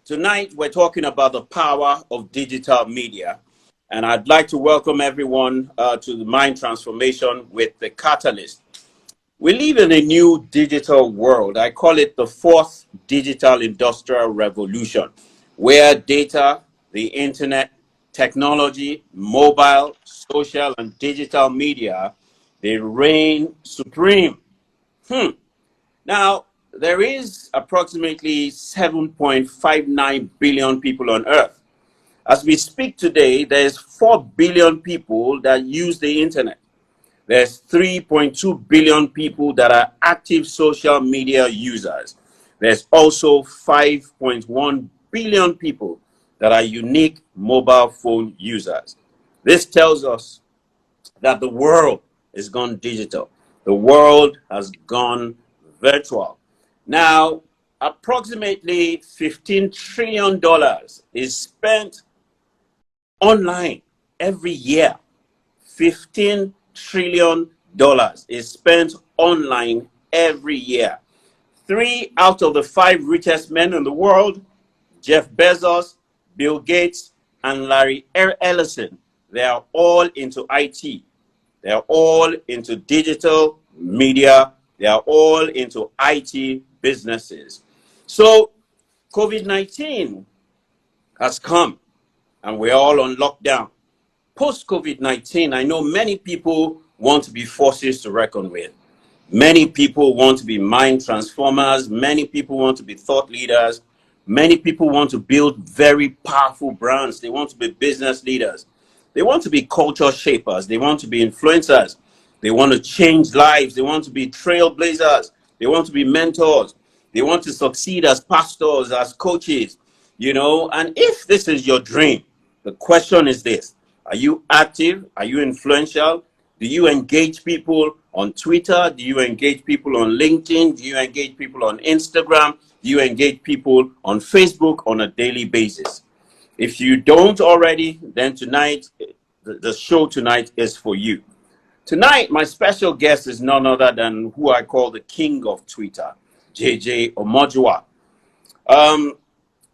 Tonight, we're talking about the power of digital media. And I'd like to welcome everyone to the Mind Transformation with the Catalyst. We live in a new digital world. I call it the fourth digital industrial revolution, where data, the internet, technology, mobile, social, and digital media, they reign supreme. Now, there is approximately 7.59 billion people on Earth. As we speak today, there's 4 billion people that use the internet. There's 3.2 billion people that are active social media users. There's also 5.1 billion people that are unique mobile phone users. This tells us that the world has gone digital. The world has gone virtual. Now, approximately $15 trillion is spent online every year. $15 trillion is spent online every year. 3 out of the 5 richest men in the world, Jeff Bezos, Bill Gates, and Larry Ellison, they are all into IT. They are all into digital media. They are all into IT businesses. So COVID-19 has come and we're all on lockdown. Post-COVID-19, I know many people want to be forces to reckon with. Many people want to be mind transformers. Many people want to be thought leaders. Many people want to build very powerful brands. They want to be business leaders. They want to be culture shapers. They want to be influencers. They want to change lives. They want to be trailblazers. They want to be mentors. They want to succeed as pastors, as coaches, and if this is your dream, the question is this: are you active? Are you influential? Do you engage people on Twitter? Do you engage people on LinkedIn? Do you engage people on Instagram? Do you engage people on Facebook on a daily basis? If you don't already, then tonight, the show tonight is for you. Tonight, my special guest is none other than who I call the king of Twitter, JJ Omojuwa.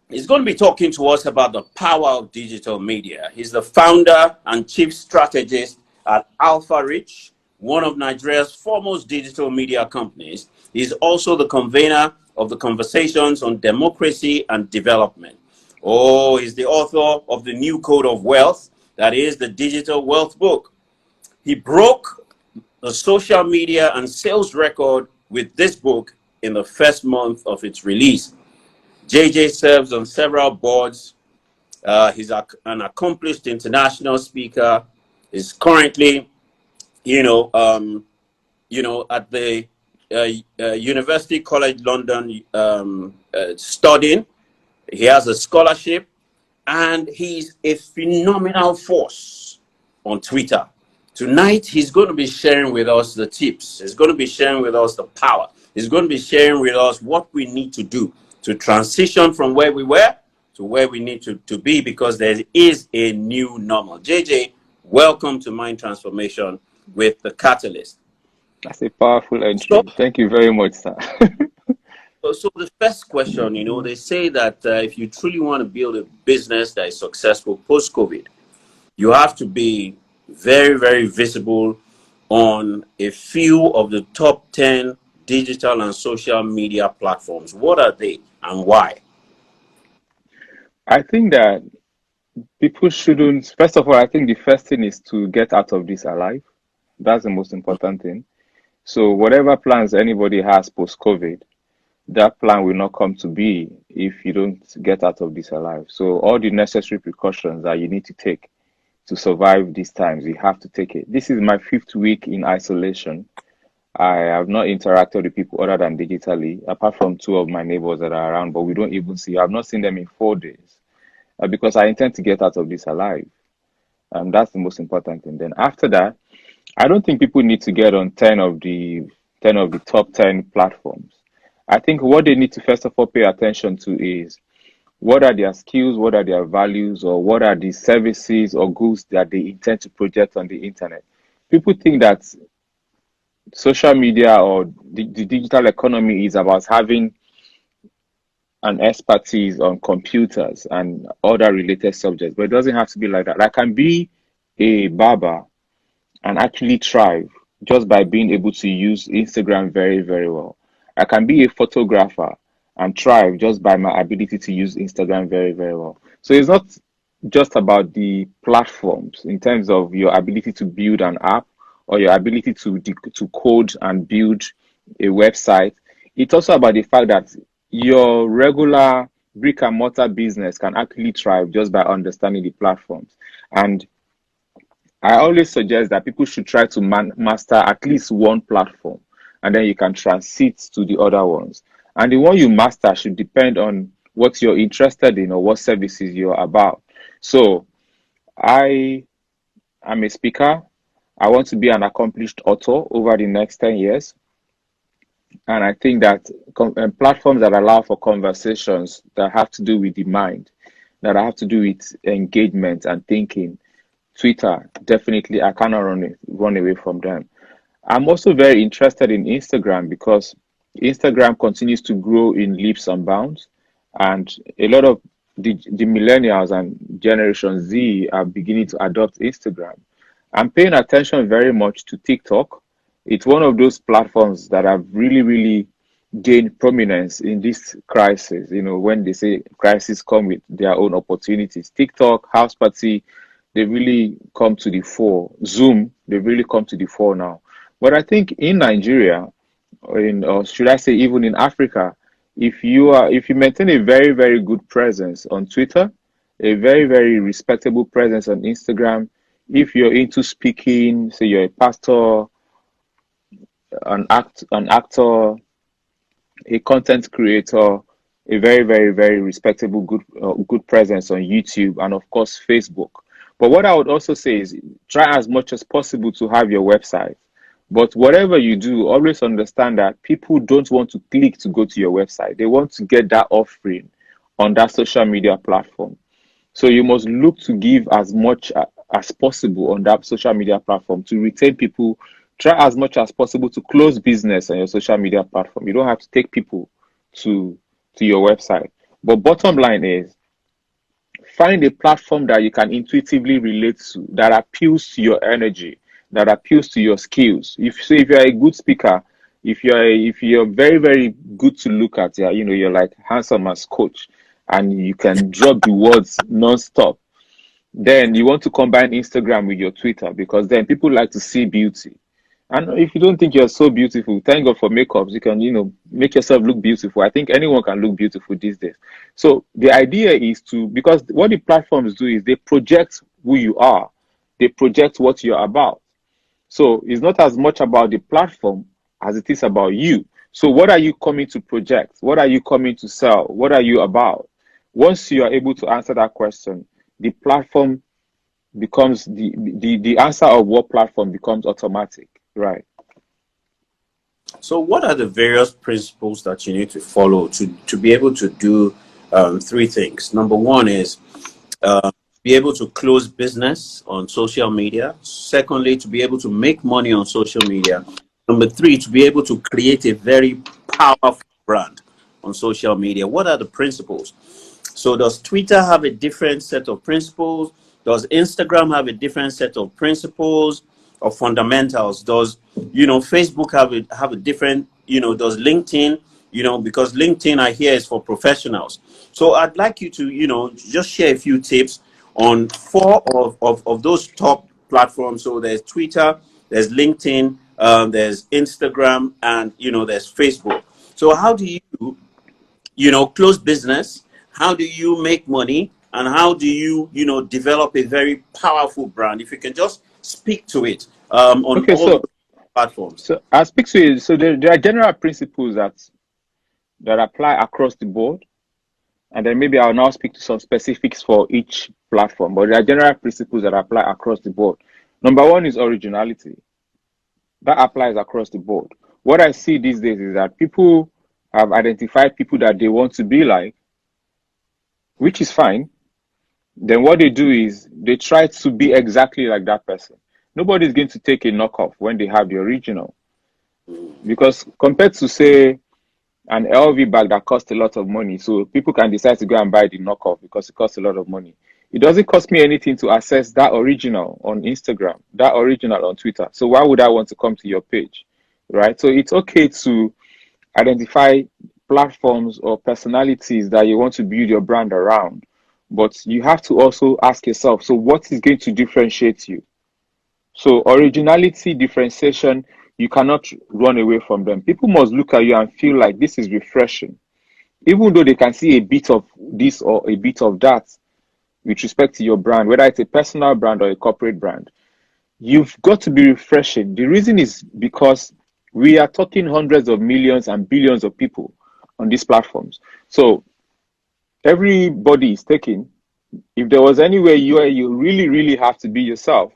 He's going to be talking to us about the power of digital media. He's the founder and chief strategist at Alpha Reach, one of Nigeria's foremost digital media companies. He's also the convener of the Conversations on Democracy and Development. Oh, he's the author of the New Code of Wealth, that is the Digital Wealth Book. He broke the social media and sales record with this book in the first month of its release. JJ serves on several boards. He's an accomplished international speaker. He's currently, at the University College London studying. He has a scholarship, and he's a phenomenal force on Twitter. Tonight, he's going to be sharing with us the tips. He's going to be sharing with us the power. He's going to be sharing with us what we need to do to transition from where we were to where we need to be, because there is a new normal. JJ, welcome to Mind Transformation with the Catalyst. That's a powerful entry. Thank you very much, sir. So the first question, they say that if you truly want to build a business that is successful post-COVID, you have to be very, very visible on a few of the top 10 digital and social media platforms. What are they and why? I think that people shouldn't, first of all, I think the first thing is to get out of this alive. That's the most important thing. So whatever plans anybody has post-COVID, that plan will not come to be if you don't get out of this alive. So all the necessary precautions that you need to take to survive these times, you have to take it. This is my 5th week in isolation. I have not interacted with people other than digitally, apart from 2 of my neighbors that are around, but we don't even see. I've not seen them in 4 days because I intend to get out of this alive. That's the most important thing. Then after that, I don't think people need to get on 10 of the top 10 platforms. I think what they need to first of all pay attention to is what are their skills, what are their values, or what are the services or goods that they intend to project on the internet. People think that social media or the digital economy is about having an expertise on computers and other related subjects, but it doesn't have to be like that. I can be a barber and actually thrive just by being able to use Instagram very, very well. I can be a photographer and thrive just by my ability to use Instagram very, very well. So it's not just about the platforms in terms of your ability to build an app or your ability to code and build a website. It's also about the fact that your regular brick and mortar business can actually thrive just by understanding the platforms. And I always suggest that people should try to master at least one platform, and then you can transit to the other ones. And the one you master should depend on what you're interested in or what services you're about. So I am a speaker. I want to be an accomplished author over the next 10 years. And I think that platforms that allow for conversations that have to do with the mind, that have to do with engagement and thinking, Twitter, definitely, I cannot run away from them. I'm also very interested in Instagram because Instagram continues to grow in leaps and bounds, and a lot of the millennials and Generation Z are beginning to adopt Instagram. I'm paying attention very much to TikTok. It's one of those platforms that have really, really gained prominence in this crisis. You know, when they say crises come with their own opportunities, TikTok, House Party, they really come to the fore. Zoom, they really come to the fore now. But I think in Nigeria, or should I say even in Africa, if you maintain a very, very good presence on Twitter, a very, very respectable presence on Instagram, if you're into speaking, say you're a pastor, an actor, a content creator, a very, very, very respectable, good presence on YouTube, and of course Facebook. But what I would also say is try as much as possible to have your website. But whatever you do, always understand that people don't want to click to go to your website. They want to get that offering on that social media platform. So you must look to give as much as possible on that social media platform to retain people. Try as much as possible to close business on your social media platform. You don't have to take people to your website. But bottom line is find a platform that you can intuitively relate to, that appeals to your energy, that appeals to your skills. If you're a good speaker, if you're very, very good to look at, yeah, you know, you're like handsome as coach and you can drop the words non-stop, then you want to combine Instagram with your Twitter because then people like to see beauty. And if you don't think you're so beautiful, thank God for makeups. You can, you know, make yourself look beautiful. I think anyone can look beautiful these days. So the idea is because what the platforms do is they project who you are. They project what you're about. So it's not as much about the platform as it is about you. So what are you coming to project? What are you coming to sell? What are you about? Once you are able to answer that question, the platform becomes the answer of what platform becomes automatic, right? So, what are the various principles that you need to follow to be able to do three things? Number one is be able to close business on social media. Secondly, to be able to make money on social media. Number three, to be able to create a very powerful brand on social media. What are the principles? So does Twitter have a different set of principles? Does Instagram have a different set of principles or fundamentals? Does, you know, Facebook have a different, you know, does LinkedIn, you know, because LinkedIn I hear is for professionals. So I'd like you to, you know, just share a few tips on four of those top platforms. So there's Twitter, there's LinkedIn, there's Instagram, and, you know, there's Facebook. So how do you know, close business? How do you make money? And how do you, you know, develop a very powerful brand? If you can just speak to it on Okay, all so those platforms. I'll speak to you. So there are general principles that apply across the board, and then maybe I'll now speak to some specifics for each platform. But there are general principles that apply across the board. Number one is originality. That applies across the board. What I see these days is that people have identified people that they want to be like, which is fine. Then what they do is they try to be exactly like that person. Nobody's going to take a knockoff when they have the original. Because compared to, say, an LV bag that costs a lot of money. So people can decide to go and buy the knockoff because it costs a lot of money. It doesn't cost me anything to access that original on Instagram, that original on Twitter. So why would I want to come to your page? Right? So it's okay to identify platforms or personalities that you want to build your brand around. But you have to also ask yourself, so what is going to differentiate you? So originality, differentiation, you cannot run away from them. People must look at you and feel like this is refreshing, even though they can see a bit of this or a bit of that with respect to your brand, whether it's a personal brand or a corporate brand. You've got to be refreshing. The reason is because we are talking hundreds of millions and billions of people on these platforms. So everybody is taking. If there was anywhere you really, really have to be yourself,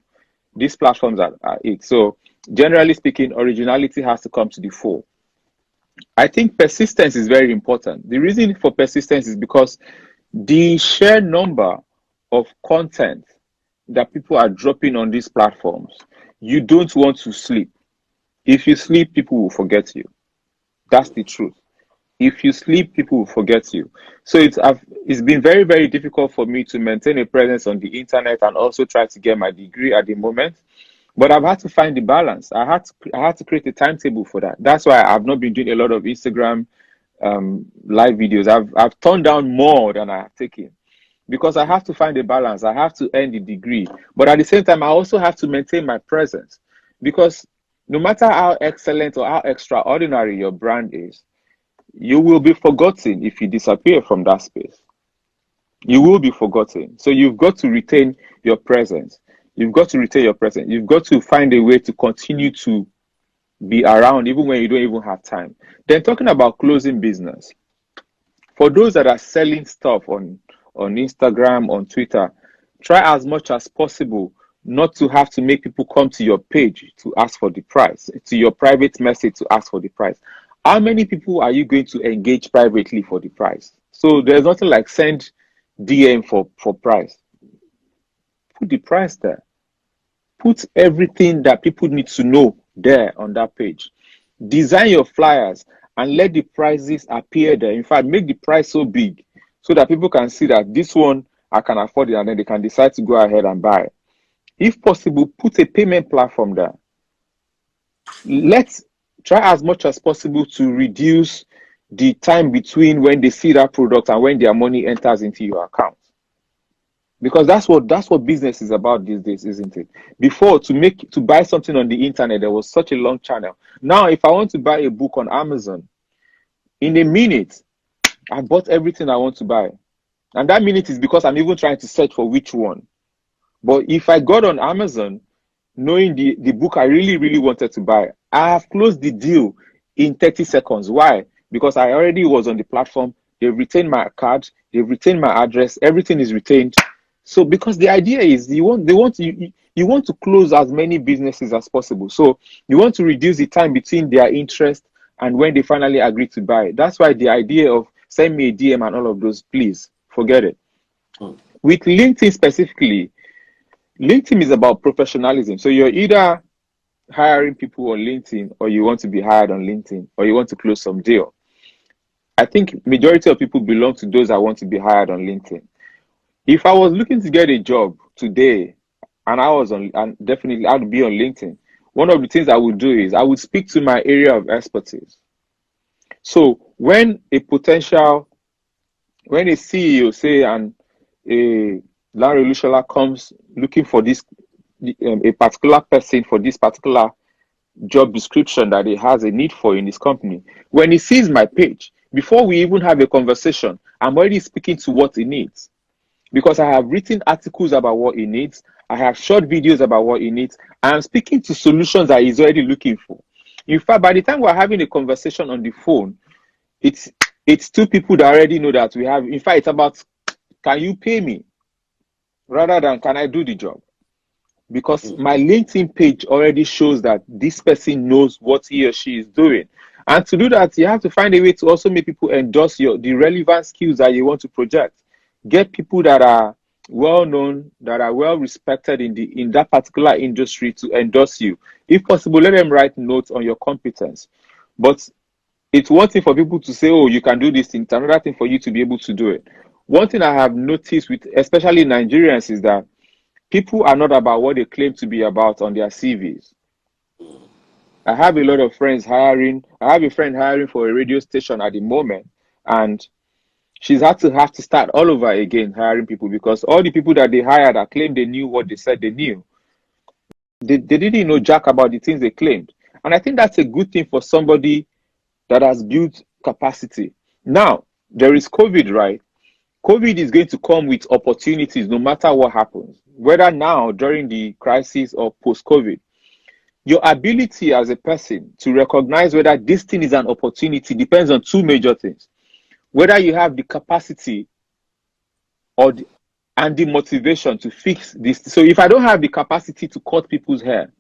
these platforms are it. So generally speaking, originality has to come to the fore. I think persistence is very important. The reason for persistence is because the sheer number of content that people are dropping on these platforms, you don't want to sleep. If you sleep, people will forget you. That's the truth. If you sleep, people will forget you. So it's been very, very difficult for me to maintain a presence on the internet and also try to get my degree at the moment. But I've had to find the balance. I had to create a timetable for that. That's why I've not been doing a lot of Instagram live videos. I've turned down more than I have taken because I have to find a balance. I have to earn the degree, but at the same time, I also have to maintain my presence because no matter how excellent or how extraordinary your brand is, you will be forgotten if you disappear from that space. You will be forgotten. So you've got to retain your presence. You've got to retain your presence. You've got to find a way to continue to be around even when you don't even have time. Then talking about closing business. For those that are selling stuff on Instagram, on Twitter, try as much as possible not to have to make people come to your page to ask for the price, to your private message to ask for the price. How many people are you going to engage privately for the price? So there's nothing like send DM for price. Put the price there. Put everything that people need to know there on that page. Design your flyers and let the prices appear there. In fact, make the price so big so that people can see that this one I can afford it, and then they can decide to go ahead and buy it. If possible, put a payment platform there. Let's try as much as possible to reduce the time between when they see that product and when their money enters into your account. Because that's what business is about these days, isn't it? Before, to buy something on the internet, there was such a long channel. Now, if I want to buy a book on Amazon, in a minute, I bought everything I want to buy. And that minute is because I'm even trying to search for which one. But if I got on Amazon, knowing the book I really, really wanted to buy, I have closed the deal in 30 seconds. Why? Because I already was on the platform. They've retained my card. They've retained my address. Everything is retained. So because the idea is you want to close as many businesses as possible. So you want to reduce the time between their interest and when they finally agree to buy. That's why the idea of send me a DM and all of those, please forget it. With LinkedIn specifically, LinkedIn is about professionalism. So you're either hiring people on LinkedIn or you want to be hired on LinkedIn or you want to close some deal. I think majority of people belong to those that want to be hired on LinkedIn. If I was looking to get a job today and definitely I would be on LinkedIn, one of the things I would do is I would speak to my area of expertise. So when a CEO say and a Lanre Olusola comes looking for this a particular person for this particular job description that he has a need for in his company, when he sees my page, before we even have a conversation, I'm already speaking to what he needs. Because I have written articles about what he needs, I have short videos about what he needs, and I'm speaking to solutions that he's already looking for. In fact, by the time we're having a conversation on the phone, it's two people that already know that we have. In fact, it's about can you pay me rather than can I do the job? Because my LinkedIn page already shows that this person knows what he or she is doing. And to do that, you have to find a way to also make people endorse the relevant skills that you want to project. Get people that are well known, that are well respected in that particular industry to endorse you. If possible, let them write notes on your competence. But It's one thing for people to say, oh, you can do this thing. It's another thing for you to be able to do it. One thing I have noticed with especially Nigerians is that people are not about what they claim to be about on their CVs. I have a lot of friends hiring. I have a friend hiring for a radio station at the moment, and she's have to start all over again hiring people because all the people that they hired that claimed they knew what they said they knew, they didn't know jack about the things they claimed. And I think that's a good thing for somebody that has built capacity. Now, there is COVID, right? COVID is going to come with opportunities no matter what happens, whether now during the crisis or post COVID. Your ability as a person to recognize whether this thing is an opportunity depends on two major things. Whether you have the capacity or and the motivation to fix this. So if I don't have the capacity to cut people's hair,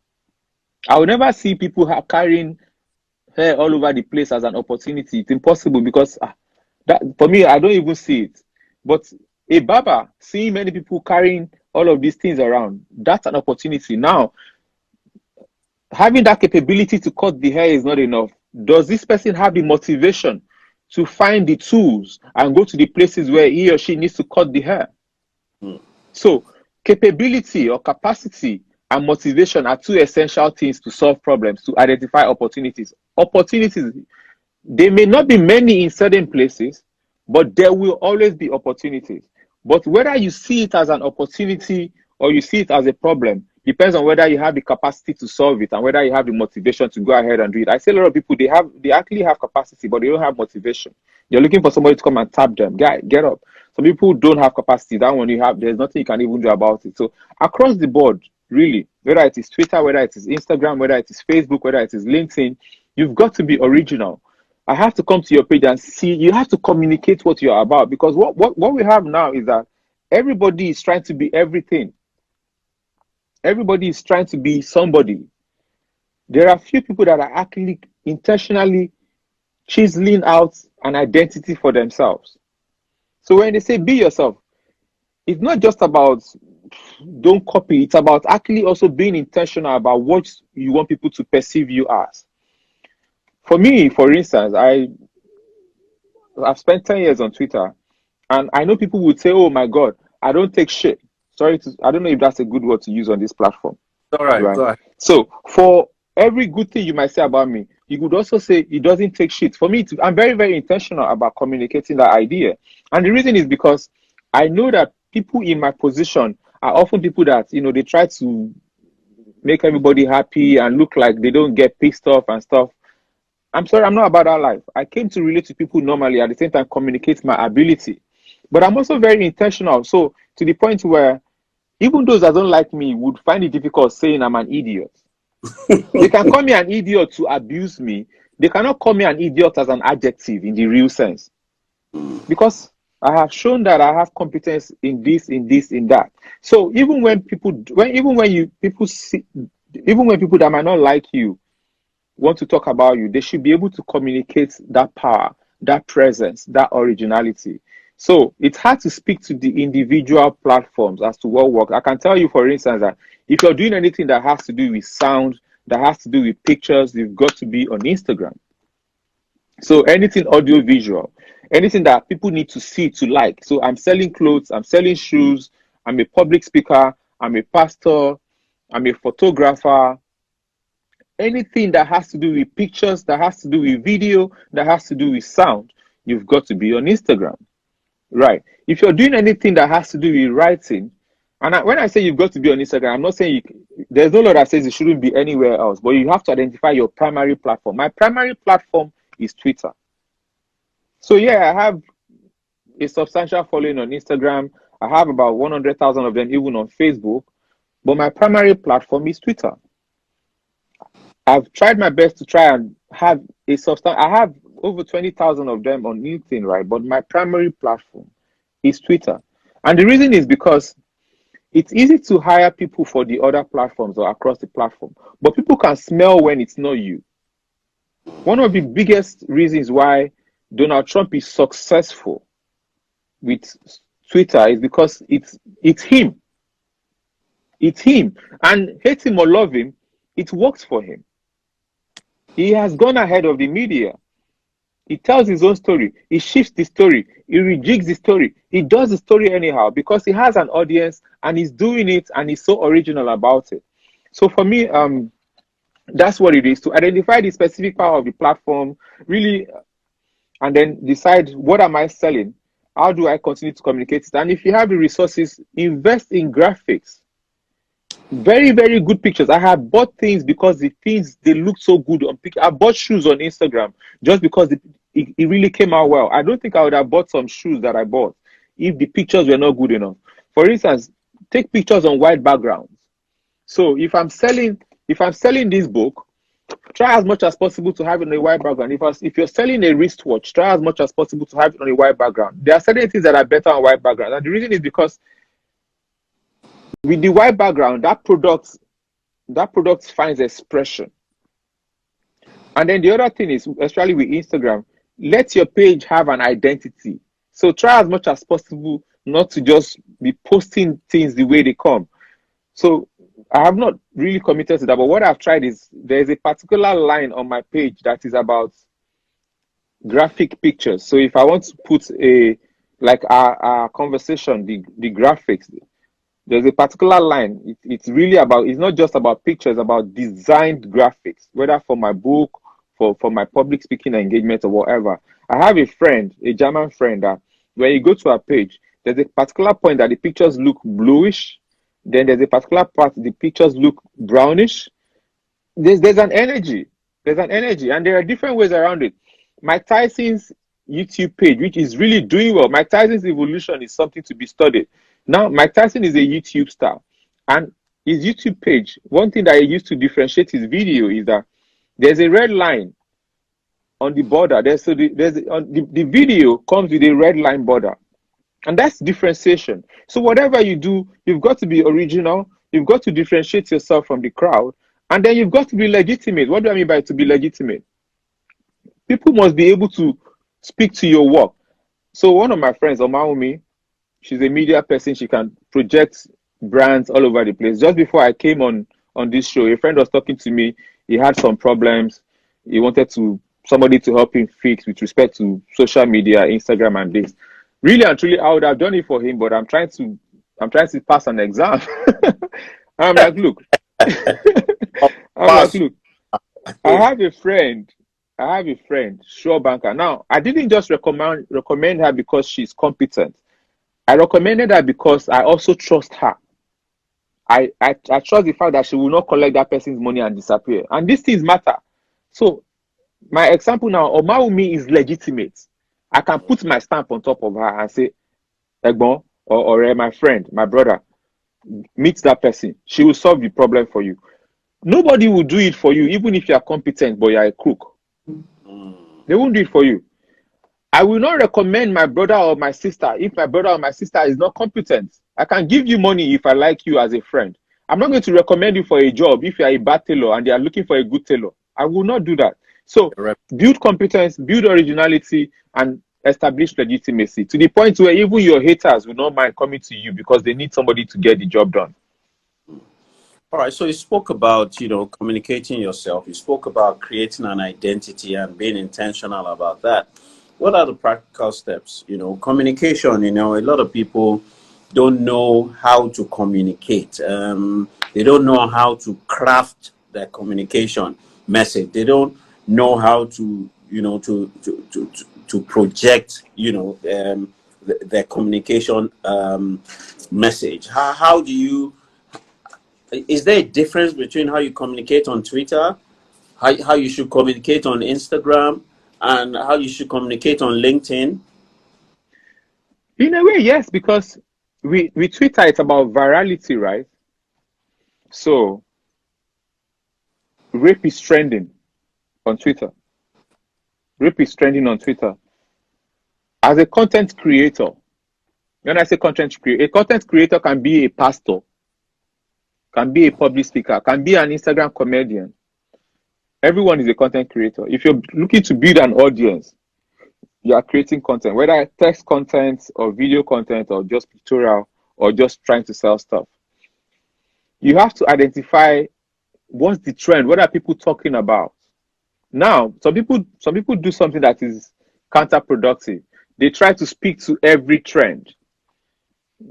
I will never see people carrying hair all over the place as an opportunity. It's impossible because that for me, I don't even see it. But a barber seeing many people carrying all of these things around, that's an opportunity. Now, having that capability to cut the hair is not enough. Does this person have the motivation to find the tools and go to the places where he or she needs to cut the hair? So capability or capacity and motivation are two essential things to solve problems, to identify opportunities. Opportunities, they may not be many in certain places, but there will always be opportunities. But whether you see it as an opportunity or you see it as a problem depends on whether you have the capacity to solve it and whether you have the motivation to go ahead and do it. I see a lot of people, they actually have capacity, but they don't have motivation. They're looking for somebody to come and tap them. Get up. Some people don't have capacity. That one you have, there's nothing you can even do about it. So across the board, really, whether it is Twitter, whether it is Instagram, whether it is Facebook, whether it is LinkedIn, you've got to be original. I have to come to your page and see, you have to communicate what you're about, because what we have now is that everybody is trying to be everything. Everybody is trying to be somebody. There are few people that are actually intentionally chiseling out an identity for themselves. So when they say be yourself, it's not just about don't copy, it's about actually also being intentional about what you want people to perceive you as. For me, for instance, I've spent 10 years on Twitter, and I know people would say, oh my God, I don't take shit. I don't know if that's a good word to use on this platform. All right, Right. go ahead. So for every good thing you might say about me, you could also say it doesn't take shit. For me, I'm very, very intentional about communicating that idea. And the reason is because I know that people in my position are often people that, they try to make everybody happy and look like they don't get pissed off and stuff. I'm sorry, I'm not about that life. I came to relate to people normally, at the same time communicate my ability. But I'm also very intentional. So to the point where even those that don't like me would find it difficult saying I'm an idiot. They can call me an idiot to abuse me. They cannot call me an idiot as an adjective in the real sense. Because I have shown that I have competence in this, in this, in that. So even when people that might not like you want to talk about you, they should be able to communicate that power, that presence, that originality. So it's hard to speak to the individual platforms as to what works. I can tell you, for instance, that if you're doing anything that has to do with sound, that has to do with pictures, you've got to be on Instagram. So anything audio visual, anything that people need to see to like. So I'm selling clothes, I'm selling shoes, I'm a public speaker, I'm a pastor, I'm a photographer. Anything that has to do with pictures, that has to do with video, that has to do with sound, you've got to be on Instagram. Right. If you're doing anything that has to do with writing, and when I say you've got to be on Instagram, I'm not saying there's no law that says it shouldn't be anywhere else, but you have to identify your primary platform. My primary platform is Twitter. So yeah, I have a substantial following on Instagram. I have about 100,000 of them even on Facebook, but my primary platform is Twitter. I've tried my best to try and have a substantial. I have over 20,000 of them on LinkedIn, right? But my primary platform is Twitter. And the reason is because it's easy to hire people for the other platforms or across the platform, but people can smell when it's not you. One of the biggest reasons why Donald Trump is successful with Twitter is because it's him. It's him. And hate him or love him, it works for him. He has gone ahead of the media. He tells his own story. He shifts the story. He rejigs the story. He does the story anyhow because he has an audience and he's doing it and he's so original about it. So for me, that's what it is, to identify the specific power of the platform, really, and then decide, what am I selling? How do I continue to communicate it? And if you have the resources, invest in graphics. Very, very good pictures. I have bought things because the things, they look so good on picture. I bought shoes on Instagram just because it really came out well. I don't think I would have bought some shoes that I bought if the pictures were not good enough. For instance, take pictures on white backgrounds. So if I'm selling this book, try as much as possible to have it on a white background. If you're selling a wristwatch, try as much as possible to have it on a white background. There are certain things that are better on white background, and the reason is because with the white background, that product finds expression. And then the other thing is, especially with Instagram, let your page have an identity. So try as much as possible not to just be posting things the way they come. So I have not really committed to that, but what I've tried is, there's a particular line on my page that is about graphic pictures. So if I want to put our conversation, the graphics, there's a particular line. It's really about, it's not just about pictures, about designed graphics, whether for my book, for my public speaking engagement or whatever. I have a friend, a German friend, that when you go to her page, there's a particular point that the pictures look bluish. Then there's a particular part the pictures look brownish. There's an energy. There's an energy, and there are different ways around it. Mike Tyson's YouTube page, which is really doing well. Mike Tyson's evolution is something to be studied. Now, Mike Tyson is a YouTube star, and his YouTube page, one thing that he used to differentiate his video is that there's a red line on the border. The video comes with a red line border. And that's differentiation. So whatever you do, you've got to be original. You've got to differentiate yourself from the crowd. And then you've got to be legitimate. What do I mean by to be legitimate? People must be able to speak to your work. So one of my friends, Omaumi, she's a media person. She can project brands all over the place. Just before I came on this show, a friend was talking to me. He had some problems. He wanted somebody to help him fix with respect to social media, Instagram and this. Really and truly, I would have done it for him, but I'm trying to pass an exam. I'm like, look, I have a friend, sure banker. Now, I didn't just recommend her because she's competent. I recommended her because I also trust her. I trust the fact that she will not collect that person's money and disappear. And these things matter. So my example now, Omaumi is legitimate. I can put my stamp on top of her and say, Egbon, or my friend, my brother, meet that person. She will solve the problem for you. Nobody will do it for you, even if you are competent, but you are a crook. They won't do it for you. I will not recommend my brother or my sister if my brother or my sister is not competent. I can give you money if I like you as a friend. I'm not going to recommend you for a job if you are a bad tailor and they are looking for a good tailor. I will not do that. So build competence, build originality, and establish legitimacy to the point where even your haters will not mind coming to you because they need somebody to get the job done. All right. So you spoke about, communicating yourself. You spoke about creating an identity and being intentional about that. What are the practical steps? Communication, a lot of people don't know how to communicate. They don't know how to craft their communication message. They don't know how to project their communication message. How do you, is there a difference between how you communicate on Twitter, how you should communicate on Instagram, and how you should communicate on LinkedIn? In a way, yes, because with Twitter, it's about virality, right? So rape is trending on Twitter. Rape is trending on Twitter. As a content creator, when I say content creator, a content creator can be a pastor, can be a public speaker, can be an Instagram comedian. Everyone is a content creator. If you're looking to build an audience, you are creating content, whether text content or video content or just pictorial or just trying to sell stuff. You have to identify what's the trend, what are people talking about. Now, some people do something that is counterproductive. They try to speak to every trend.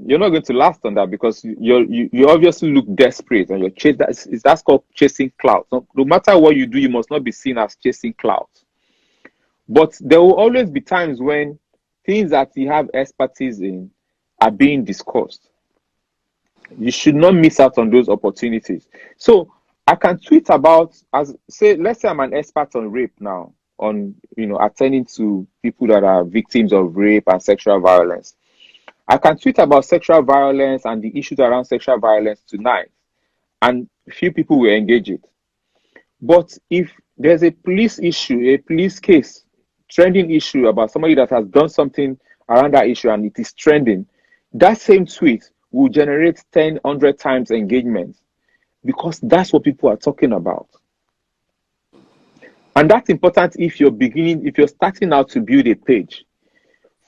You're not going to last on that because you obviously look desperate and you're that's called chasing clouds. No matter what you do, you must not be seen as chasing clouds. But there will always be times when things that you have expertise in are being discussed. You should not miss out on those opportunities. So I can tweet about, as say, let's say I'm an expert on rape now, on attending to people that are victims of rape and sexual violence. I can tweet about sexual violence and the issues around sexual violence tonight, and few people will engage it. But if there's a police issue, a police case, trending issue about somebody that has done something around that issue and it is trending, that same tweet will generate 10, 100 times engagement because that's what people are talking about. And that's important if you're starting out to build a page.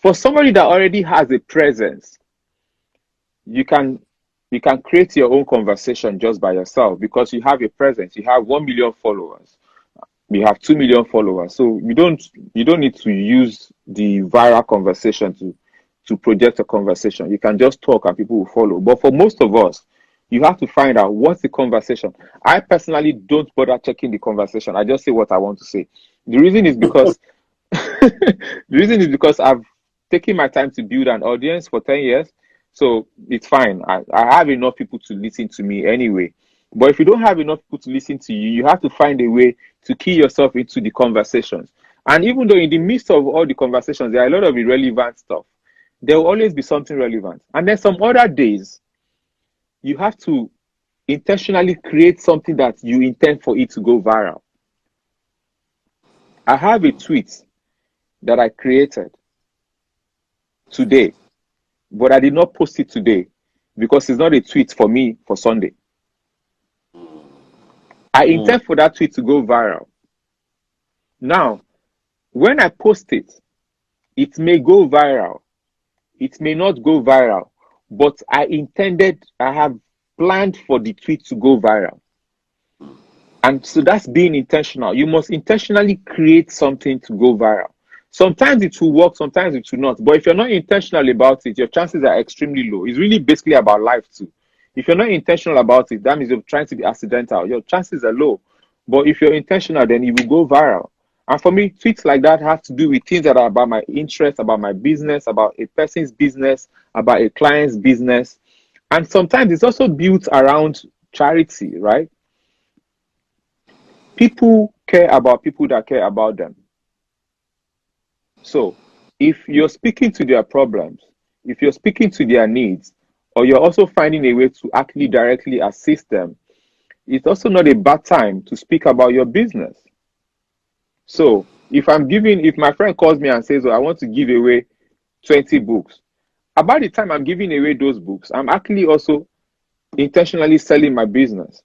For somebody that already has a presence, you can create your own conversation just by yourself because you have a presence. You have 1 million followers. You have 2 million followers. So you don't need to use the viral conversation to project a conversation. You can just talk and people will follow. But for most of us, you have to find out what's the conversation. I personally don't bother checking the conversation. I just say what I want to say. The reason is because I've taken my time to build an audience for 10 years. So it's fine. I have enough people to listen to me anyway. But if you don't have enough people to listen to you, you have to find a way to key yourself into the conversations. And even though in the midst of all the conversations, there are a lot of irrelevant stuff, there will always be something relevant. And then some other days, you have to intentionally create something that you intend for it to go viral. I have a tweet that I created today, but I did not post it today because it's not a tweet for me for Sunday. I intend for that tweet to go viral. Now, when I post it, it may go viral. It may not go viral, but I have planned for the tweet to go viral. And so that's being intentional. You must intentionally create something to go viral. Sometimes it will work, sometimes it will not. But if you're not intentional about it, your chances are extremely low. It's really basically about life too. If you're not intentional about it, that means you're trying to be accidental. Your chances are low. But if you're intentional, then it will go viral. And for me, tweets like that have to do with things that are about my interest, about my business, about a person's business, about a client's business. And sometimes it's also built around charity, right? People care about people that care about them. So if you're speaking to their problems, if you're speaking to their needs, or you're also finding a way to actually directly assist them, it's also not a bad time to speak about your business. So if my friend calls me and says, oh, I want to give away 20 books, about the time I'm giving away those books, I'm actually also intentionally selling my business.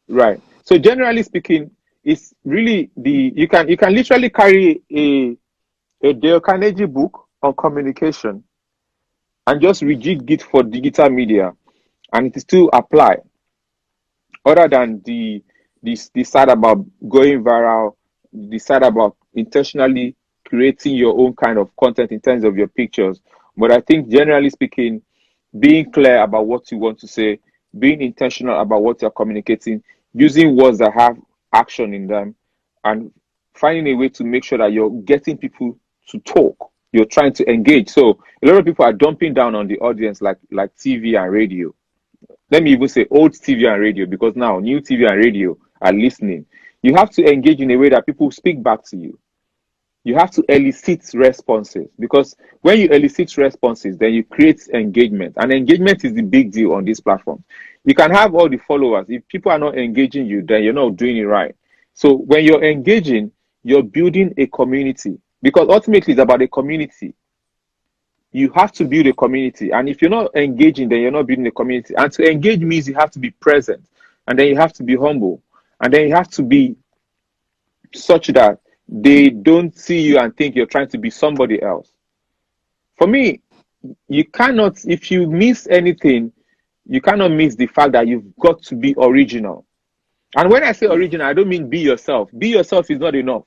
Right. So generally speaking, it's really you can literally carry a Dale Carnegie book on communication and just rejig it for digital media, and it still apply. Other than the side about going viral, the side about intentionally creating your own kind of content in terms of your pictures. But I think generally speaking, being clear about what you want to say, being intentional about what you're communicating, using words that have action in them, and finding a way to make sure that you're getting people to talk. You're trying to engage. So a lot of people are dumping down on the audience like TV and radio. Let me even say old TV and radio, because now new TV and radio are listening. You have to engage in a way that people speak back to you. You have to elicit responses, because when you elicit responses, then you create engagement. And engagement is the big deal on this platform. You can have all the followers. If people are not engaging you, then you're not doing it right. So when you're engaging, you're building a community, because ultimately it's about a community. You have to build a community. And if you're not engaging, then you're not building a community. And to engage means you have to be present. And then you have to be humble. And then you have to be such that they don't see you and think you're trying to be somebody else. For me, you cannot, if you miss anything, you cannot miss the fact that you've got to be original. And when I say original, I don't mean be yourself. Be yourself is not enough.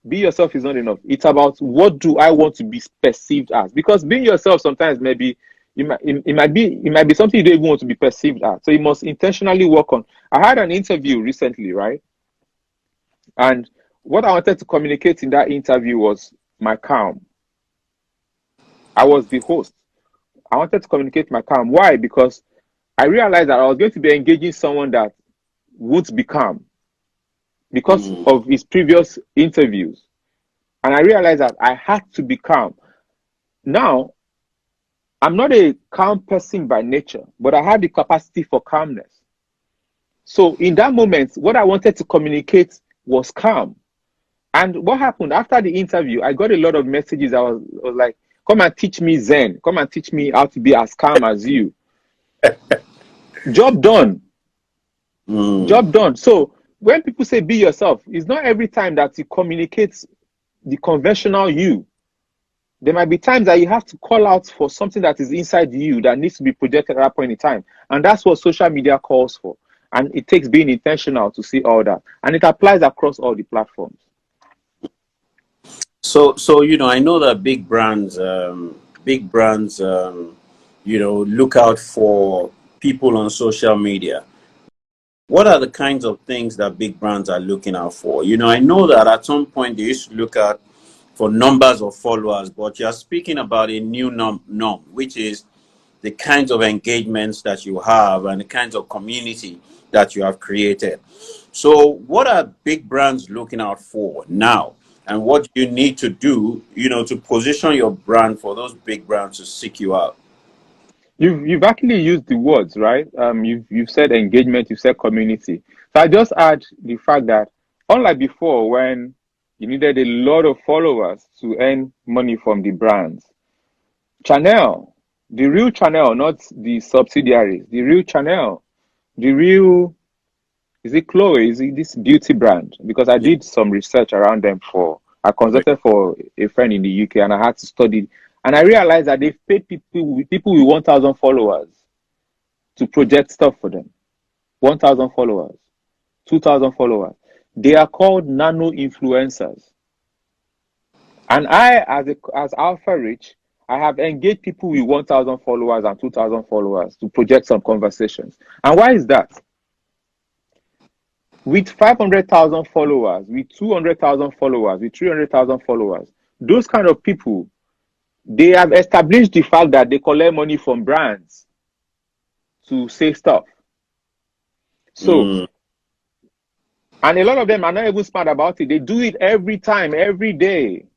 be yourself is not enough. It's about what do I want to be perceived as? Because being yourself sometimes maybe it might be something you don't even want to be perceived as. So you must intentionally work on. I had an interview recently, right? And what I wanted to communicate in that interview was my calm. I was the host. I wanted to communicate my calm. Why? Because I realized that I was going to be engaging someone that would be calm because of his previous interviews. And I realized that I had to be calm. Now, I'm not a calm person by nature, but I have the capacity for calmness. So in that moment, what I wanted to communicate was calm. And what happened after the interview, I got a lot of messages. I was like, come and teach me Zen. Come and teach me how to be as calm as you. Job done. Job done. So when people say be yourself, it's not every time that you communicate the conventional you. There might be times that you have to call out for something that is inside you that needs to be projected at that point in time. And that's what social media calls for. And it takes being intentional to see all that. And it applies across all the platforms. So I know that big brands, look out for people on social media. What are the kinds of things that big brands are looking out for? I know that at some point they used to look at for numbers of followers, but you're speaking about a new norm, which is the kinds of engagements that you have and the kinds of community that you have created. So what are big brands looking out for now? And what do you need to do, to position your brand for those big brands to seek you out? You've actually used the words, right? You've said engagement, you've said community. So I just add the fact that unlike before, when you needed a lot of followers to earn money from the brands, Chanel, the real Chanel, not the subsidiaries, the real Chanel, the real, is it Chloe? Is it this beauty brand? Because I Yeah. did some research around them I consulted for a friend in the UK and I had to study. And I realized that they've paid people with 1,000 followers to project stuff for them. 1,000 followers, 2,000 followers. They are called nano influencers. And I, as Alpha Rich, I have engaged people with 1,000 followers and 2,000 followers to project some conversations. And why is that? With 500,000 followers, with 200,000 followers, with 300,000 followers, those kind of people, they have established the fact that they collect money from brands to say stuff. So, and a lot of them are not even smart about it. They do it every time, every day.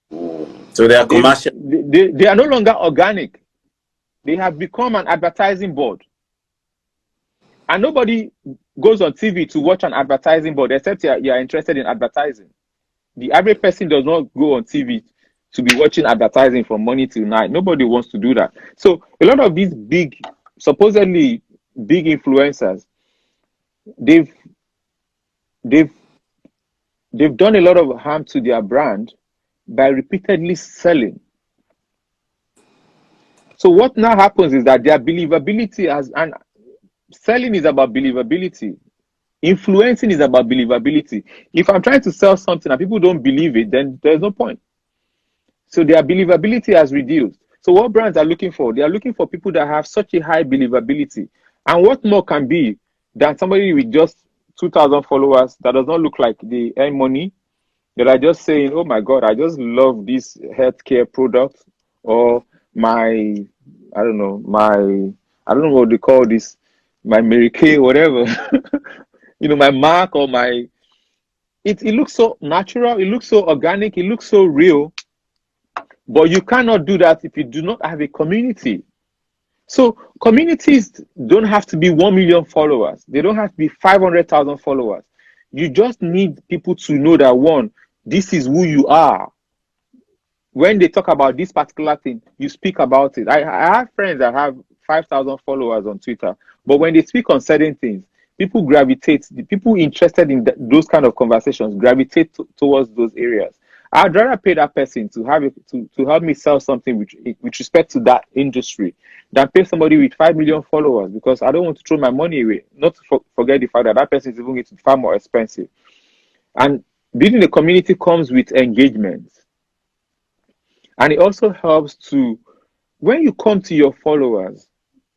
So they are commercial. They are no longer organic. They have become an advertising board. And nobody goes on TV to watch an advertising board except you're interested in advertising. The average person does not go on TV to be watching advertising from morning till night. Nobody wants to do that. So a lot of these supposedly big influencers, they've done a lot of harm to their brand by repeatedly selling. So what now happens is that their believability and selling is about believability. Influencing is about believability. If I'm trying to sell something and people don't believe it, then there's no point. So their believability has reduced. So what brands are looking for? They are looking for people that have such a high believability. And what more can be than somebody with just 2,000 followers that does not look like they earn money, that are just saying, oh my God, I just love this healthcare product, or I don't know what they call this, my Mary Kay, whatever, my mark or it looks so natural, it looks so organic, it looks so real, but you cannot do that if you do not have a community. So communities don't have to be 1 million followers. They don't have to be 500,000 followers. You just need people to know that, one, this is who you are. When they talk about this particular thing, you speak about it. I have friends that have 5,000 followers on Twitter, but when they speak on certain things, people gravitate, the people interested in those kind of conversations gravitate towards those areas. I'd rather pay that person to help me sell something with respect to that industry than pay somebody with 5 million followers, because I don't want to throw my money away. Not to forget the fact that person is even going to be far more expensive. And Building a community comes with engagement. And it also helps to, when you come to your followers,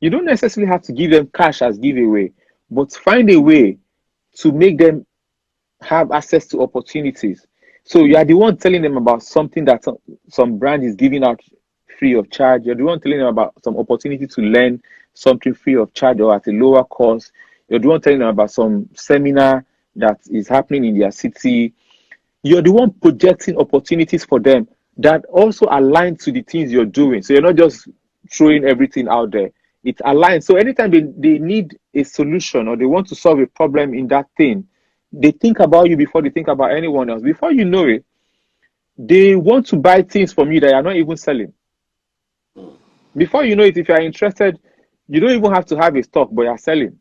you don't necessarily have to give them cash as giveaway, but find a way to make them have access to opportunities. So you are the one telling them about something that some brand is giving out free of charge. You're the one telling them about some opportunity to learn something free of charge or at a lower cost. You're the one telling them about some seminar that is happening in their city. You're the one projecting opportunities for them that also align to the things you're doing. So you're not just throwing everything out there. It aligns. So anytime they need a solution or they want to solve a problem in that thing, they think about you before they think about anyone else. Before you know it, they want to buy things from you that you're not even selling. Before you know it, if you're interested, you don't even have to have a stock, but you're selling.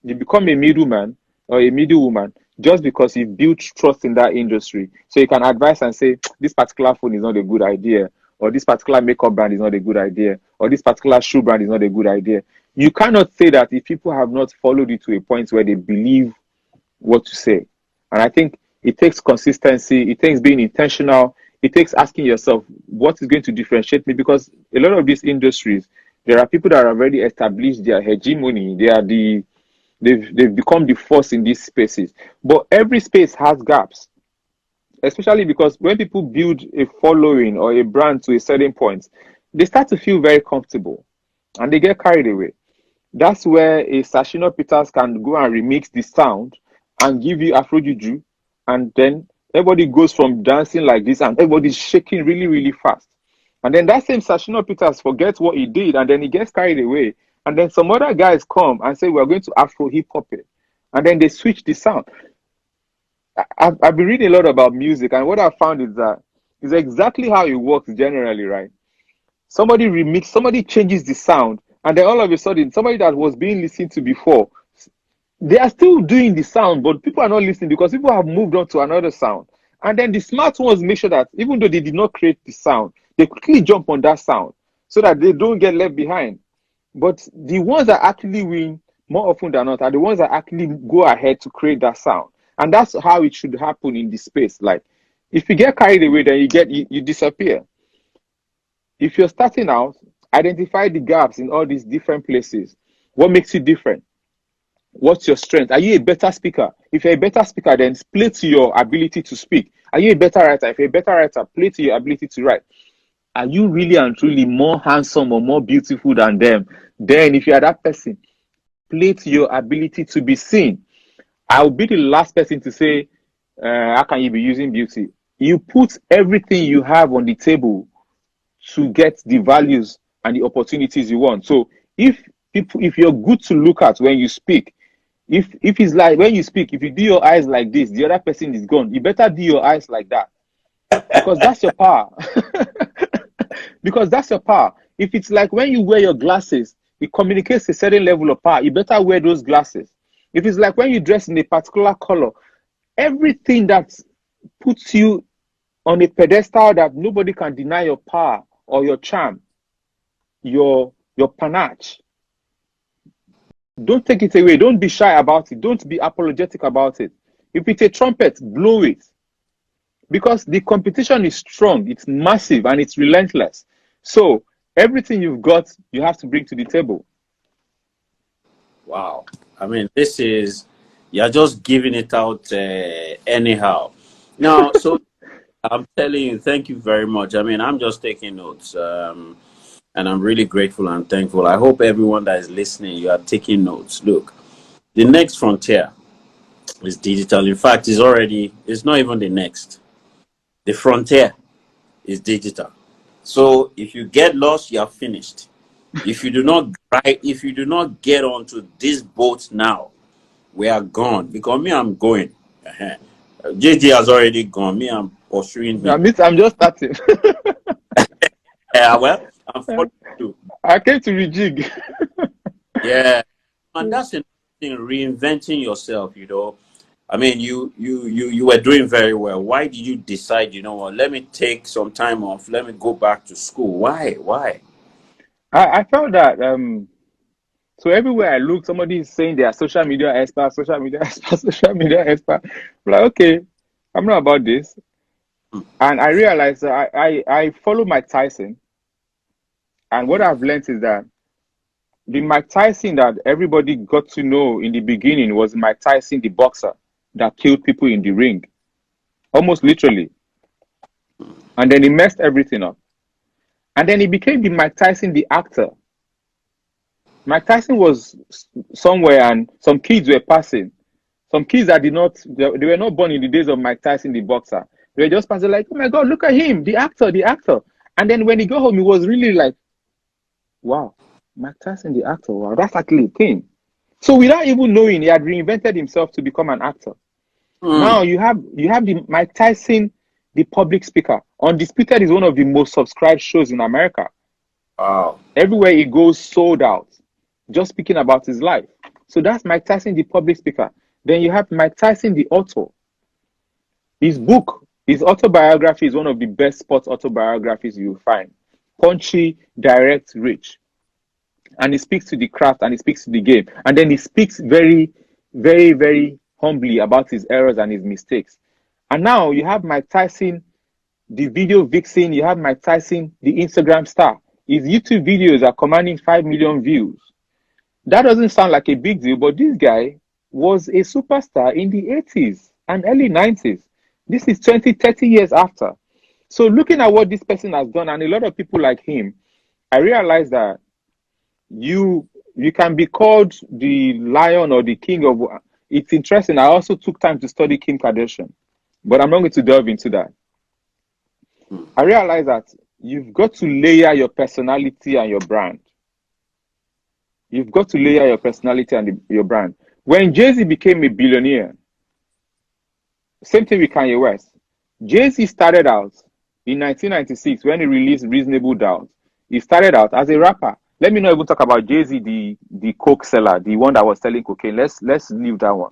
You become a middleman or a middlewoman just because you built trust in that industry. So you can advise and say, this particular phone is not a good idea, or this particular makeup brand is not a good idea, or this particular shoe brand is not a good idea. You cannot say that if people have not followed it to a point where they believe what to say. And I think it takes consistency, it takes being intentional, it takes asking yourself, what is going to differentiate me? Because a lot of these industries, there are people that have already established their hegemony. They've become the force in these spaces. But every space has gaps, especially because when people build a following or a brand to a certain point, they start to feel very comfortable and they get carried away. That's where a Sashino Peters can go and remix the sound and give you Afro Juju, and then everybody goes from dancing like this and everybody's shaking really, really fast. And then that same Sashino Peters forgets what he did and then he gets carried away. And then some other guys come and say, we're going to Afro hip hop it. And then they switch the sound. I've been reading a lot about music, and what I found is that it's exactly how it works generally, right? Somebody changes the sound, and then all of a sudden, somebody that was being listened to before, they are still doing the sound, but people are not listening because people have moved on to another sound. And then the smart ones make sure that even though they did not create the sound, they quickly jump on that sound so that they don't get left behind. But the ones that actually win more often than not are the ones that actually go ahead to create that sound. And that's how it should happen in the space. Like, if you get carried away, then you disappear. If you're starting out, identify the gaps in all these different places. What makes you different? What's your strength? Are you a better speaker? If you're a better speaker, then play to your ability to speak. Are you a better writer? If you're a better writer, play to your ability to write. Are you really and truly more handsome or more beautiful than them? Then, if you are that person, play to your ability to be seen. I'll be the last person to say, how can you be using beauty? You put everything you have on the table to get the values and the opportunities you want. So if you're good to look at when you speak, if it's like when you speak, if you do your eyes like this, the other person is gone. You better do your eyes like that because that's your power. Because that's your power. If it's like when you wear your glasses, it communicates a certain level of power. You better wear those glasses. If it's like when you dress in a particular color, everything that puts you on a pedestal that nobody can deny your power or your charm, your panache. Don't take it away. Don't be shy about it. Don't be apologetic about it. If it's a trumpet, blow it. Because the competition is strong, it's massive, and it's relentless. So everything you've got, you have to bring to the table. Wow. I mean, you're just giving it out anyhow. Now, so I'm telling you, thank you very much. I mean, I'm just taking notes. And I'm really grateful and thankful. I hope everyone that is listening, you are taking notes. Look, the next frontier is digital. In fact, it's not even the next. The frontier is digital. So if you get lost, you are finished. If you do not get onto this boat now, we are gone. Because me, I'm going. JJ has already gone. Me, I'm pursuing him. I'm just starting. Yeah, well, I'm following you. I came to rejig. Yeah, and that's the thing, reinventing yourself. I mean, you were doing very well. Why did you decide? You know what? Let me take some time off. Let me go back to school. Why? I found that so everywhere I look, somebody is saying they are social media expert, social media expert, social media expert. I'm like, okay, I'm not about this. And I realized that I follow Mike Tyson. And what I've learned is that the Mike Tyson that everybody got to know in the beginning was Mike Tyson, the boxer that killed people in the ring, almost literally. And then he messed everything up. And then he became the Mike Tyson, the actor. Mike Tyson was somewhere and some kids were passing. Some kids that did not, they were not born in the days of Mike Tyson, the boxer. They were just passing like, oh my God, look at him, the actor, the actor. And then when he got home, he was really like, wow, Mike Tyson, the actor, wow, that's actually a thing. So without even knowing, he had reinvented himself to become an actor. Now you have the Mike Tyson, the public speaker. Undisputed is one of the most subscribed shows in America. Wow. Everywhere he goes, sold out, just speaking about his life. So that's Mike Tyson, the public speaker. Then you have Mike Tyson, the author. His book, his autobiography is one of the best sports autobiographies you'll find. Punchy, direct, rich. And he speaks to the craft and he speaks to the game. And then he speaks very, very, very humbly about his errors and his mistakes. And now you have Mike Tyson, the video vixen. You have Mike Tyson, the Instagram star. His YouTube videos are commanding 5 million views. That doesn't sound like a big deal, but this guy was a superstar in the 80s and early 90s. This is 20, 30 years after. So looking at what this person has done, and a lot of people like him, I realized that you can be called the lion or the king of. It's interesting. I also took time to study Kim Kardashian, but I'm not going to delve into that. I realized that you've got to layer your personality and your brand. You've got to layer your personality and your brand. When Jay-Z became a billionaire, same thing with Kanye West. Jay-Z started out in 1996 when he released Reasonable Doubt. He started out as a rapper. Let me not even talk about Jay-Z, the coke seller, the one that was selling cocaine. Let's leave that one.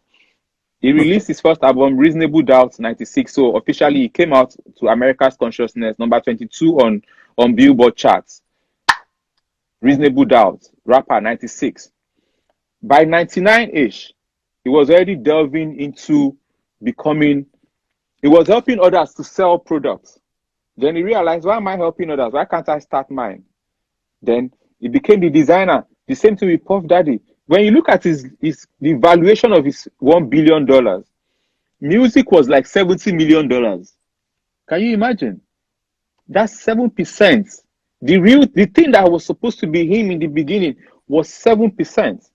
He released his first album, Reasonable Doubt, 96. So officially, he came out to America's consciousness, number 22 on Billboard charts. Reasonable Doubt, rapper, 96. By 99-ish, he was already delving into becoming, he was helping others to sell products. Then he realized, why am I helping others? Why can't I start mine? Then he became the designer. The same thing with Puff Daddy. When you look at the valuation of his $1 billion, music was like $70 million. Can you imagine? That's 7%. The thing that was supposed to be him in the beginning was 7%.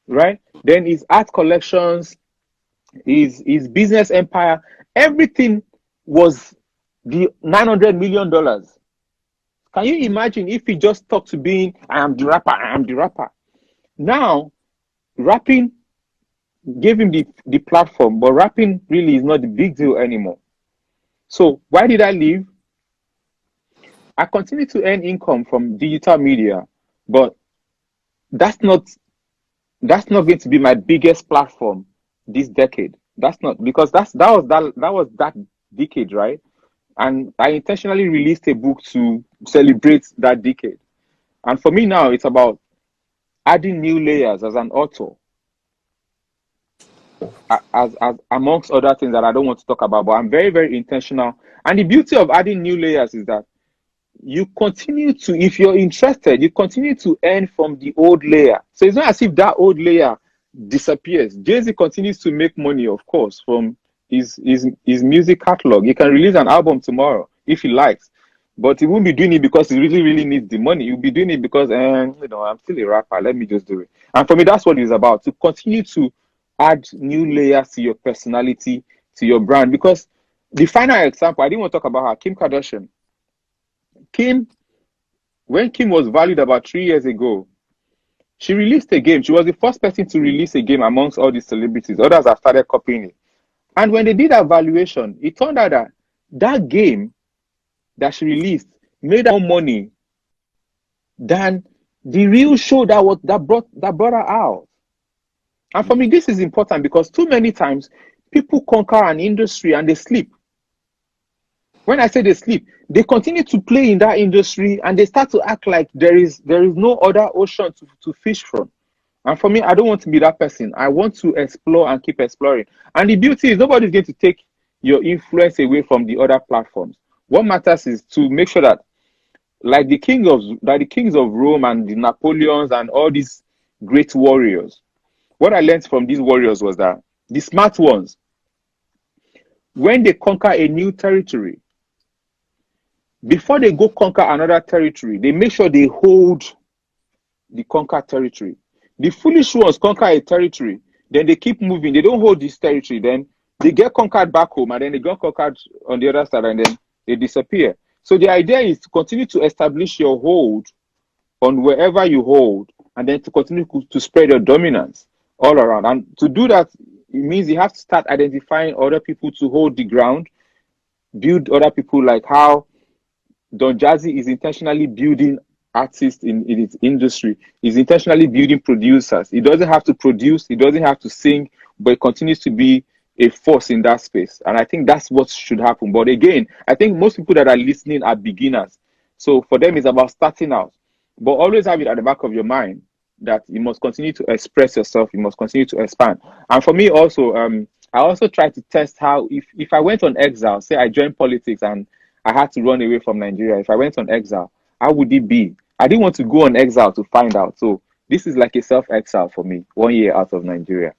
Right? Then his art collections, his business empire, everything was the $900 million. Can you imagine if he just stuck to being, I am the rapper. Now, rapping gave him the platform, but rapping really is not the big deal anymore. So why did I leave? I continue to earn income from digital media, but that's not going to be my biggest platform this decade. That's not, because that was that decade, right? And I intentionally released a book to celebrate that decade. And for me now, it's about adding new layers as an author, as amongst other things that I don't want to talk about, but I'm very, very intentional. And the beauty of adding new layers is that you continue to, if you're interested, you continue to earn from the old layer. So it's not as if that old layer disappears. Jay-Z continues to make money, of course, from his music catalog. He can release an album tomorrow if he likes, but he won't be doing it because he really, really needs the money. He'll be doing it because, I'm still a rapper. Let me just do it. And for me, that's what it's about, to continue to add new layers to your personality, to your brand. Because the final example, I didn't want to talk about her, Kim Kardashian. When Kim was valued about 3 years ago, she released a game. She was the first person to release a game amongst all these celebrities. Others have started copying it. And when they did that valuation, it turned out that that game that she released made more money than the real show that brought her out. And for me, this is important because too many times people conquer an industry and they sleep. When I say they sleep, they continue to play in that industry and they start to act like there is no other ocean to fish from. And for me, I don't want to be that person. I want to explore and keep exploring. And the beauty is nobody's going to take your influence away from the other platforms. What matters is to make sure that, like the kings of Rome and the Napoleons and all these great warriors, what I learned from these warriors was that the smart ones, when they conquer a new territory, before they go conquer another territory, they make sure they hold the conquered territory. The foolish ones conquer a territory, then they keep moving. They don't hold this territory. Then they get conquered back home, and then they get conquered on the other side, and then they disappear. So the idea is to continue to establish your hold on wherever you hold, and then to continue to spread your dominance all around. And to do that, it means you have to start identifying other people to hold the ground, build other people, like how Don Jazzy is intentionally building artists in its industry. He's intentionally building producers. He doesn't have to produce, he doesn't have to sing, but he continues to be a force in that space. And I think that's what should happen. But again, I think most people that are listening are beginners. So for them, it's about starting out. But always have it at the back of your mind that you must continue to express yourself, you must continue to expand. And for me also, I also try to test how, if I went on exile, say I joined politics and I had to run away from Nigeria, if I went on exile, how would it be? I didn't want to go on exile to find out. So this is like a self-exile for me, 1 year out of Nigeria.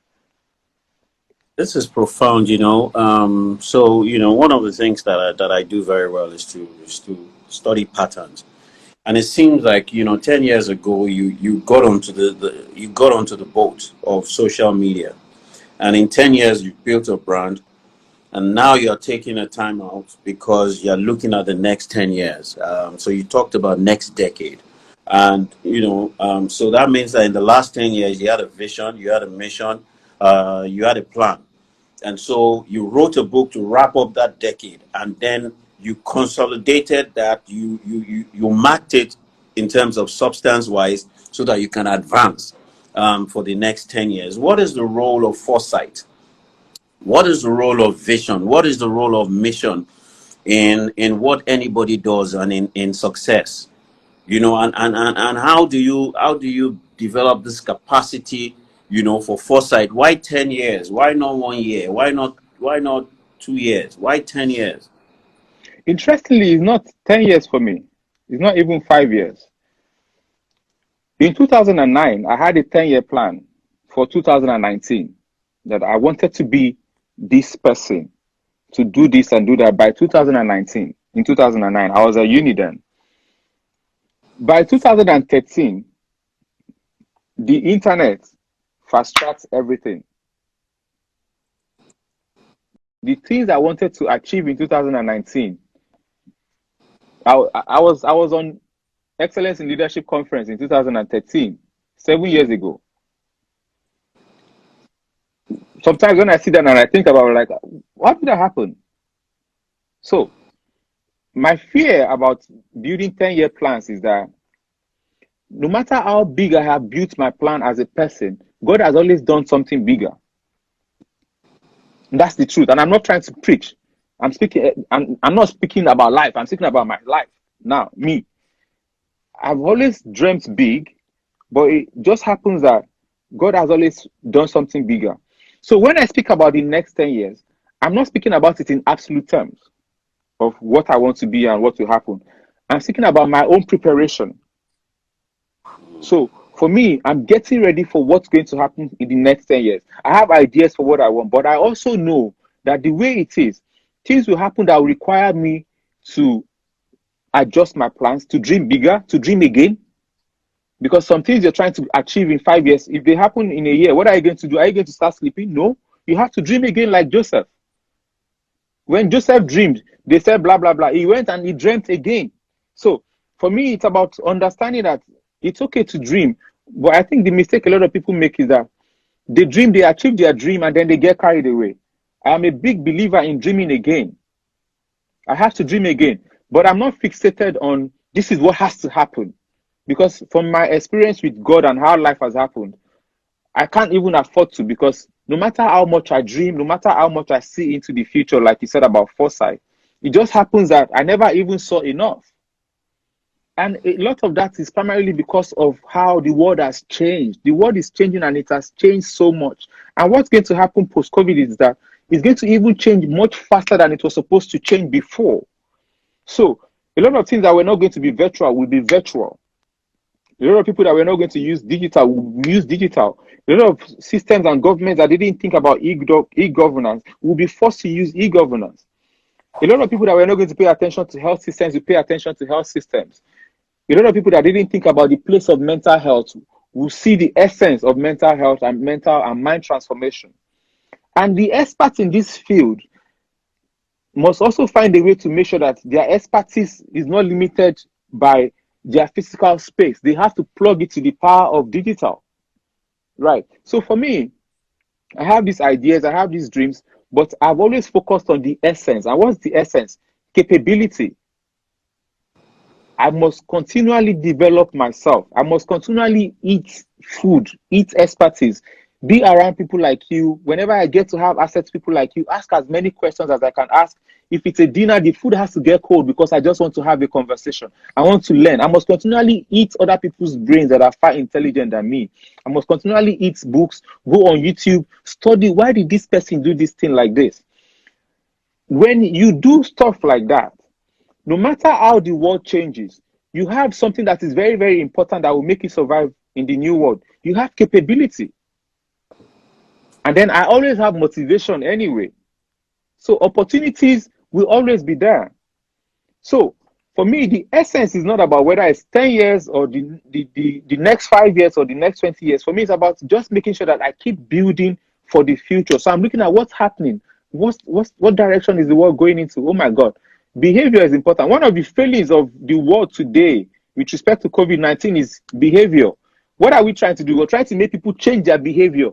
This is profound, you know. So you know, one of the things that I do very well is to study patterns. And it seems like, you know, 10 years ago you got onto you got onto the boat of social media. And in 10 years you built a brand, and now you're taking a time out because you're looking at the next 10 years. So you talked about next decade. And, you know, so that means that in the last 10 years, you had a vision, you had a mission, you had a plan. And so you wrote a book to wrap up that decade, and then you consolidated that, you marked it in terms of substance wise so that you can advance for the next 10 years. What is the role of foresight? What is the role of vision? What is the role of mission in what anybody does and in success? You know, and how do you develop this capacity, you know, for foresight? Why 10 years? Why not 1 year? Why not 2 years? Why 10 years? Interestingly, it's not 10 years for me. It's not even 5 years. In 2009, I had a 10-year plan for 2019 that I wanted to be this person, to do this and do that by 2019. In 2009, I was a uni then. By 2013, the internet fast tracks everything. The things I wanted to achieve in 2019, I was on Excellence in Leadership Conference in 2013, 7 years ago. Sometimes when I sit down and I think about, like, what did that happen? So my fear about building 10-year plans is that no matter how big I have built my plan as a person, God has always done something bigger. And that's the truth. And I'm not trying to preach. I'm not speaking about life. I'm speaking about my life. Now, me. I've always dreamt big, but it just happens that God has always done something bigger. So when I speak about the next 10 years, I'm not speaking about it in absolute terms of what I want to be and what will happen. I'm speaking about my own preparation. So for me, I'm getting ready for what's going to happen in the next 10 years. I have ideas for what I want, but I also know that the way it is, things will happen that will require me to adjust my plans, to dream bigger, to dream again. Because some things you're trying to achieve in 5 years, if they happen in a year, what are you going to do? Are you going to start sleeping? No. You have to dream again, like Joseph. When Joseph dreamed, they said blah, blah, blah. He went and he dreamt again. So for me, it's about understanding that it's okay to dream. But I think the mistake a lot of people make is that they dream, they achieve their dream, and then they get carried away. I am a big believer in dreaming again. I have to dream again. But I'm not fixated on this is what has to happen. Because from my experience with God and how life has happened, I can't even afford to, because no matter how much I dream, no matter how much I see into the future, like you said about foresight, it just happens that I never even saw enough. And a lot of that is primarily because of how the world has changed. The world is changing, and it has changed so much. And what's going to happen post-COVID is that It's going to even change much faster than it was supposed to change before. So a lot of things that were not going to be virtual will be virtual. A lot of people that were not going to use digital will use digital. A lot of systems and governments that didn't think about e-governance will be forced to use e-governance. A lot of people that were not going to pay attention to health systems will pay attention to health systems. A lot of people that didn't think about the place of mental health will see the essence of mental health and mental and mind transformation. And the experts in this field must also find a way to make sure that their expertise is not limited by their physical space. They have to plug it to the power of digital. Right. So for me, I have these ideas, I have these dreams, but I've always focused on the essence. And what's the essence? Capability. I must continually develop myself. I must continually eat food, eat expertise, be around people like you. Whenever I get to have access to people like you, ask as many questions as I can ask. If it's a dinner, the food has to get cold because I just want to have a conversation. I want to learn. I must continually eat other people's brains that are far intelligent than me. I must continually eat books, go on YouTube, study why did this person do this thing like this. When you do stuff like that, no matter how the world changes, you have something that is very, very important that will make you survive in the new world. You have capability. And then I always have motivation anyway. So opportunities will always be there. So for me, the essence is not about whether it's 10 years or the next 5 years or the next 20 years. For me, it's about just making sure that I keep building for the future. So I'm looking at what's happening. What direction is the world going into? Oh my God. Behavior is important. One of the failings of the world today with respect to COVID-19 is behavior. What are we trying to do? We're trying to make people change their behavior.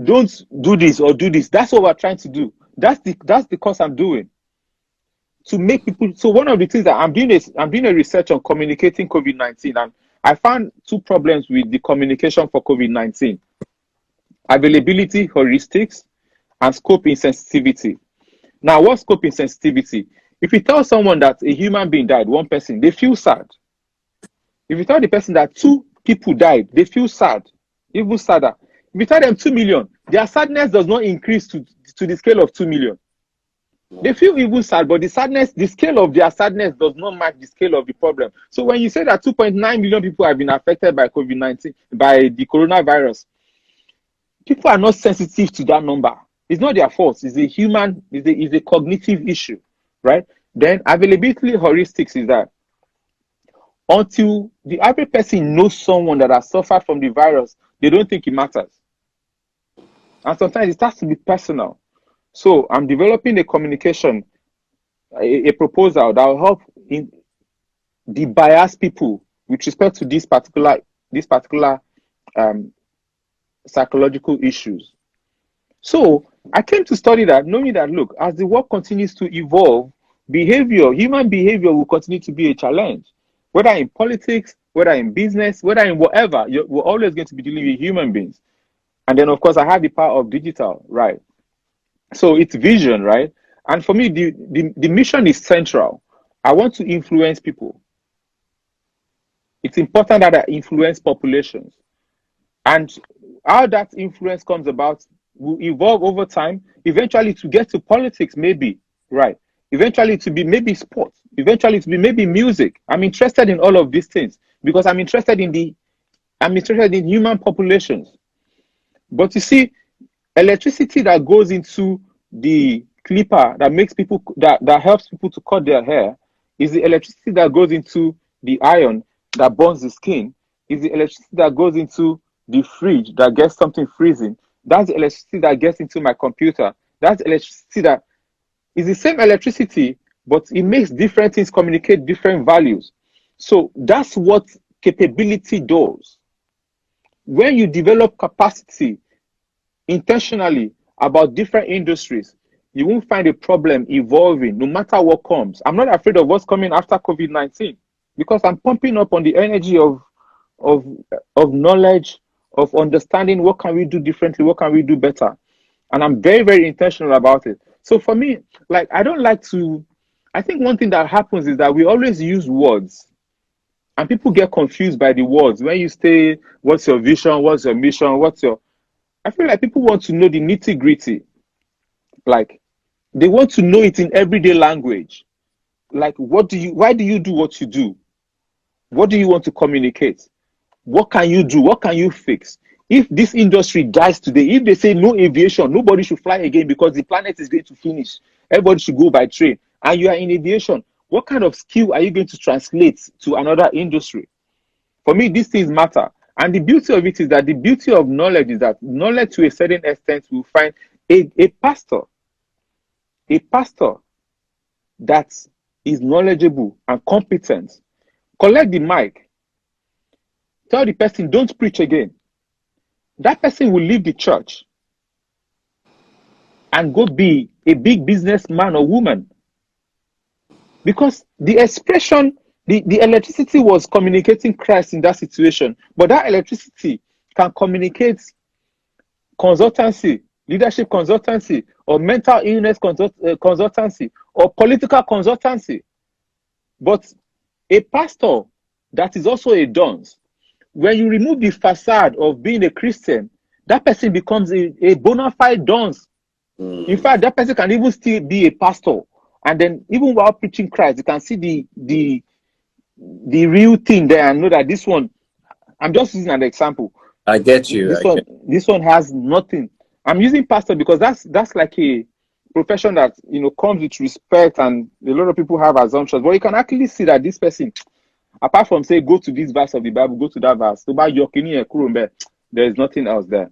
Don't do this or do this. That's what we're trying to do. That's the course I'm doing. To make people. So one of the things that I'm doing a research on communicating COVID-19, and I found two problems with the communication for COVID-19: availability, heuristics, and scope insensitivity. Now, what's scope insensitivity? If you tell someone that a human being died, one person, they feel sad. If you tell the person that 2 people died, they feel sad, even sadder. If you tell them 2 million, their sadness does not increase to the scale of 2 million. They feel even sad, but the scale of their sadness does not match the scale of the problem. So when you say that 2.9 million people have been affected by COVID-19, by the coronavirus, people are not sensitive to that number. It's not their fault. It's a cognitive issue, right? Then availability heuristics is that until the average person knows someone that has suffered from the virus, they don't think it matters. And sometimes it has to be personal. So I'm developing a communication, a proposal that will help in de-bias people with respect to this particular psychological issues. So I came to study that, knowing that, look, as the world continues to evolve, human behavior will continue to be a challenge. Whether in politics, whether in business, whether in whatever, we're always going to be dealing with human beings. And then, of course, I have the power of digital, right? So it's vision, right? And for me, the mission is central. I want to influence people. It's important that I influence populations. And how that influence comes about will evolve over time, eventually to get to politics, maybe, right? Eventually to be maybe sports, eventually to be maybe music. I'm interested in all of these things because I'm interested in human populations. But you see, electricity that goes into the clipper that makes people that helps people to cut their hair is the electricity that goes into the iron that burns the skin, is the electricity that goes into the fridge that gets something freezing. That's the electricity that gets into my computer. That's electricity that is the same electricity, but it makes different things communicate different values. So that's what capability does. When you develop capacity intentionally about different industries, you won't find a problem evolving no matter what comes. I'm not afraid of what's coming after COVID-19 because I'm pumping up on the energy of knowledge, of understanding what can we do differently, what can we do better. And I'm very, very intentional about it. So for me, like, I think one thing that happens is that we always use words and people get confused by the words. When you say, what's your vision? What's your mission? I feel like people want to know the nitty gritty. Like, they want to know it in everyday language. Like, why do you do what you do? What do you want to communicate? What can you do? What can you fix? If this industry dies today, if they say no aviation, nobody should fly again because the planet is going to finish, everybody should go by train, and you are in aviation, what kind of skill are you going to translate to another industry? For me, these things matter. And the beauty of it is that the beauty of knowledge is that knowledge to a certain extent will find a pastor that is knowledgeable and competent. Collect the mic, tell the person, don't preach again. That person will leave the church and go be a big businessman or woman. Because the expression, the electricity was communicating Christ in that situation, but that electricity can communicate consultancy, leadership consultancy, or mental illness consultancy, or political consultancy. But a pastor that is also a dunce, when you remove the facade of being a Christian, that person becomes a bona fide dunce. In fact, that person can even still be a pastor. And then even while preaching Christ, you can see the real thing there and know that this one, I'm just using an example. I get you. This one has nothing. I'm using pastor because that's like a profession that comes with respect, and a lot of people have assumptions. But you can actually see that this person, apart from say go to this verse of the Bible, go to that verse, there is nothing else there.